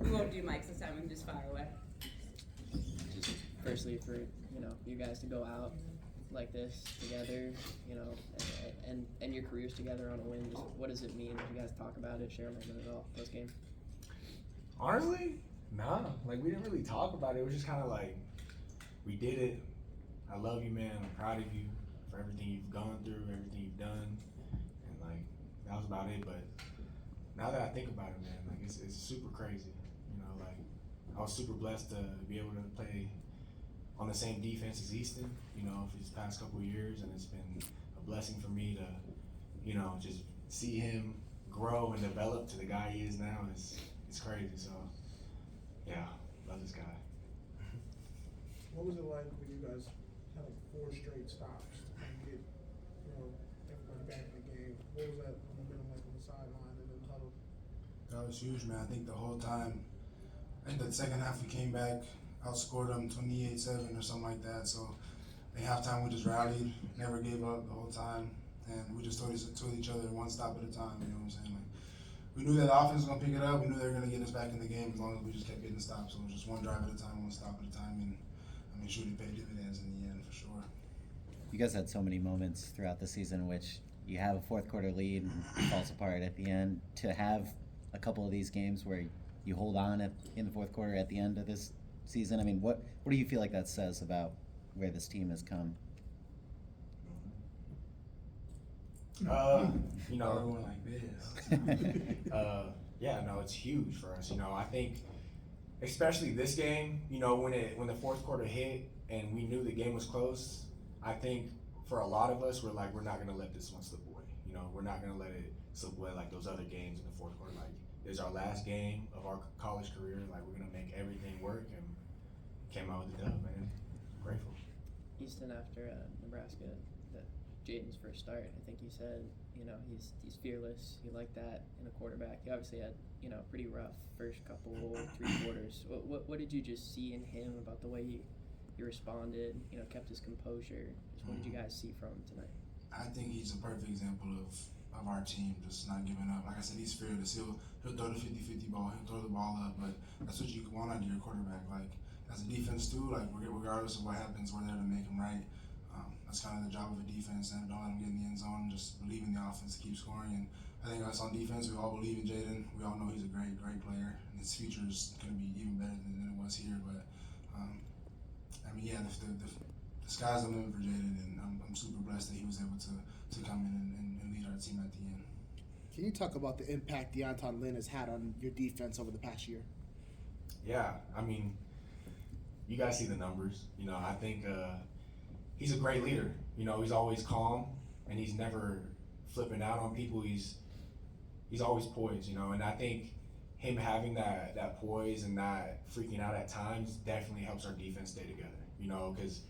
We won't do mics this time. We can just fire away. Just firstly for you guys to go out like this together, and your careers together on a win. Just what does it mean? Did you guys talk about it, share a moment at all post game? Honestly, nah. Like we didn't really talk about it. It was just kind of like we did it. I love you, man. I'm proud of you for everything you've gone through, everything you've done, and like that was about it. But now that I think about it, man, like it's super crazy. Like I was super blessed to be able to play on the same defense as Easton, for these past couple of years, and it's been a blessing for me to, just see him grow and develop to the guy he is now. It's crazy. So, yeah, love this guy. What was it like when you guys had like 4 straight stops and get, everybody back in the game? What was that momentum like on the sideline and in the huddle? That was huge, man. I think the whole time, I think the second half we came back, outscored them 28-7 or something like that. So at halftime we just rallied, never gave up the whole time, and we just told each other one stop at a time. You know what I'm saying? Like we knew that the offense was gonna pick it up. We knew they were gonna get us back in the game as long as we just kept getting stops. So it was just one drive at a time, one stop at a time, and I mean, shoot, it paid dividends in the end for sure. You guys had so many moments throughout the season in which you have a fourth quarter lead and it falls apart at the end. To have a couple of these games where you hold on in the fourth quarter at the end of this season, I mean, what do you feel like that says about where this team has come? Everyone like this. Yeah, no, it's huge for us. I think, especially this game, when the fourth quarter hit and we knew the game was close, I think for a lot of us, we're like, we're not gonna let this one slip away. We're not gonna let it slip away like those other games in the fourth quarter. Like, it's our last game of our college career. Like, we're gonna make everything work, and came out with the dub, man. Grateful. Easton, after Nebraska, Jaden's first start, I think you said, he's fearless. You like that in a quarterback. He obviously had, pretty rough first couple 3 quarters. What did you just see in him about the way he responded? Kept his composure. Just what did you guys see from him tonight? I think he's a perfect example of our team, just not giving up. Like I said, he's fearless. He'll throw the 50-50 ball. He'll throw the ball up, but that's what you want out of your quarterback. Like, as a defense too, like regardless of what happens, we're there to make them right. That's kind of the job of a defense, and don't let them get in the end zone. Just believe in the offense, keep scoring. And I think us on defense, we all believe in Jaden. We all know he's a great player, and his future is going to be even better than it was here. But I mean, yeah, the sky's the limit for Jaden, and I'm super blessed that he was able to come in and lead our team at the end. Can you talk about the impact Deonton Lynn has had on your defense over the past year? Yeah, I mean, you guys see the numbers. I think he's a great leader. He's always calm, and he's never flipping out on people. He's always poised, and I think him having that poise and not freaking out at times definitely helps our defense stay together, because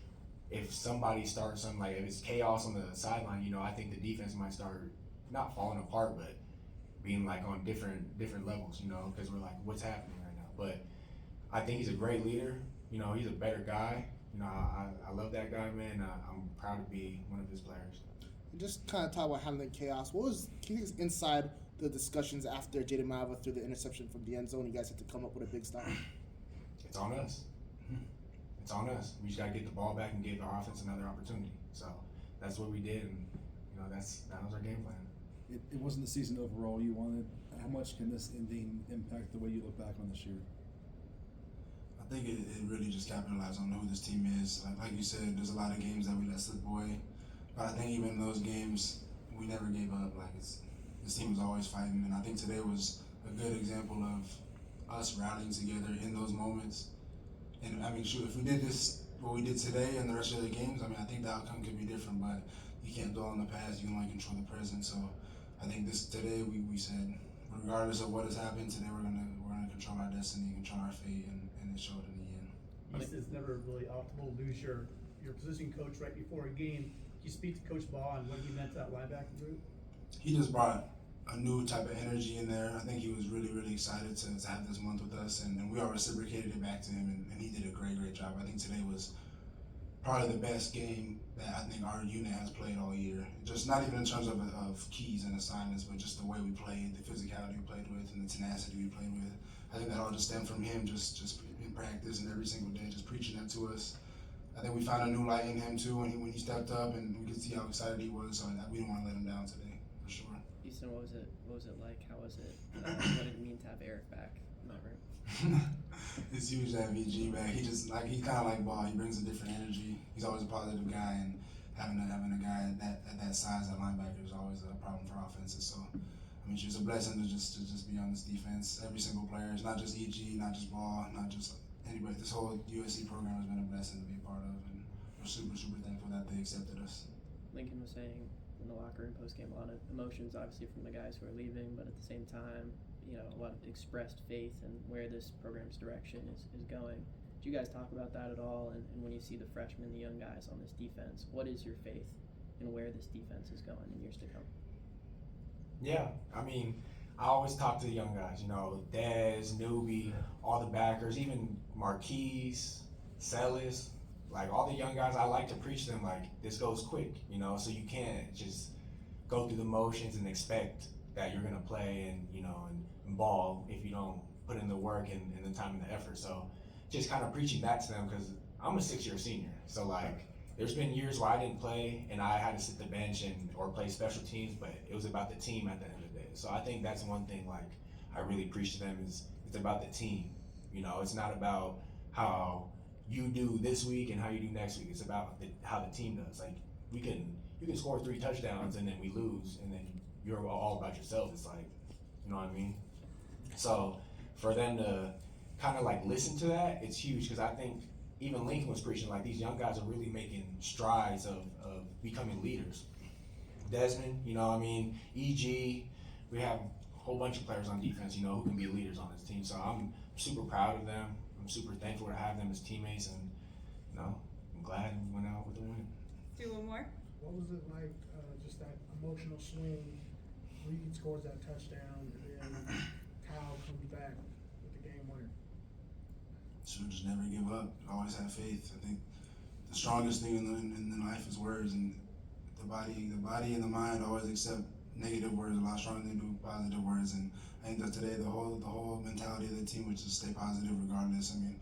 if somebody starts something, like if it's chaos on the sideline, I think the defense might start not falling apart, but being like on different levels, because we're like, what's happening right now? But I think he's a great leader. He's a better guy. I love that guy, man. I'm proud to be one of his players. And just kind of talk about handling chaos. Can you get inside the discussions after Jaden Mava threw the interception from the end zone? You guys had to come up with a big stop. It's on us. It's on us. We just got to get the ball back and give our offense another opportunity. So that's what we did, and that was our game plan. It wasn't the season overall you wanted. How much can this ending impact the way you look back on this year? I think it really just capitalized on who this team is. Like you said, there's a lot of games that we let slip away, but I think even in those games, we never gave up. Like this team was always fighting, and I think today was a good example of us rallying together in those moments. And I mean, shoot, if we did what we did today and the rest of the games, I mean, I think the outcome could be different, but you can't dwell on the past, you can only control the present. So I think today we said, regardless of what has happened, today we're gonna control our destiny, control our fate, and it showed in the end. It's never really optimal to lose your position coach right before a game. Can you speak to Coach Ball and what he meant to that linebacking group? He just brought a new type of energy in there. I think he was really excited to have this month with us, and we all reciprocated it back to him, and he did a great job. I think today was probably the best game that I think our unit has played all year. Just not even in terms of keys and assignments, but just the way we played, the physicality we played with, and the tenacity we played with. I think that all just stemmed from him, just in practice and every single day, just preaching that to us. I think we found a new light in him too when he stepped up, and we could see how excited he was. So we didn't want to let him down today, for sure. Easton, what was it like? How was it? What did it mean to have Eric back in that room? It's huge to have VG back. He kind of like ball. He brings a different energy. He's always a positive guy, and having a guy at that size at linebacker is always a problem for offenses. So I mean, it's a blessing to just be on this defense. Every single player. It's not just EG, not just Ball, not just anybody. This whole USC program has been a blessing to be a part of, and we're super thankful that they accepted us. Lincoln was saying in the locker room post game, a lot of emotions, obviously, from the guys who are leaving, but at the same time, a lot of expressed faith in where this program's direction is going. Did you guys talk about that at all? And when you see the freshmen, the young guys on this defense, what is your faith in where this defense is going in years to come? Yeah, I mean, I always talk to the young guys, Dez, Newbie, all the backers, even Marquise, Celis, like all the young guys, I like to preach to them like this goes quick, so you can't just go through the motions and expect that you're gonna play and ball if you don't put in the work and the time and the effort. So just kind of preaching that to them, because I'm a 6-year senior, so there's been years where I didn't play and I had to sit the bench or play special teams, but it was about the team at the end of the day. So I think that's one thing I really preach to them is it's about the team. It's not about how you do this week and how you do next week. It's about how the team does. You can score 3 touchdowns and then we lose and then you're all about yourself. It's you know what I mean? So for them to kind of listen to that, it's huge, because I think even Lincoln was preaching these young guys are really making strides of becoming leaders. Desmond, EG, we have a whole bunch of players on defense, who can be leaders on this team. So I'm super proud of them. I'm super thankful to have them as teammates, and I'm glad we went out with a win. Do one more. What was it like, just that emotional swing, Reed scores that touchdown, and then Kyle comes back with the game winner? Should just never give up. Always have faith. I think the strongest thing in life is words, and the body and the mind always accept negative words a lot stronger than they do positive words. And I think that today the whole mentality of the team was just stay positive regardless. I mean,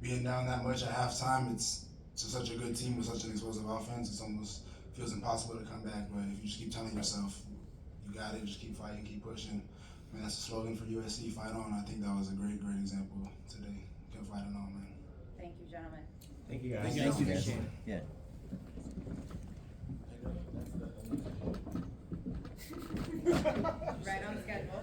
being down that much at halftime, it's such a good team with such an explosive offense. It almost feels impossible to come back. But if you just keep telling yourself you got it, just keep fighting, keep pushing. I mean, that's the slogan for USC, fight on. I think that was a great example today. Kept fighting on, man. Thank you, gentlemen. Thank you guys. Thank you guys. Yeah. Right on schedule.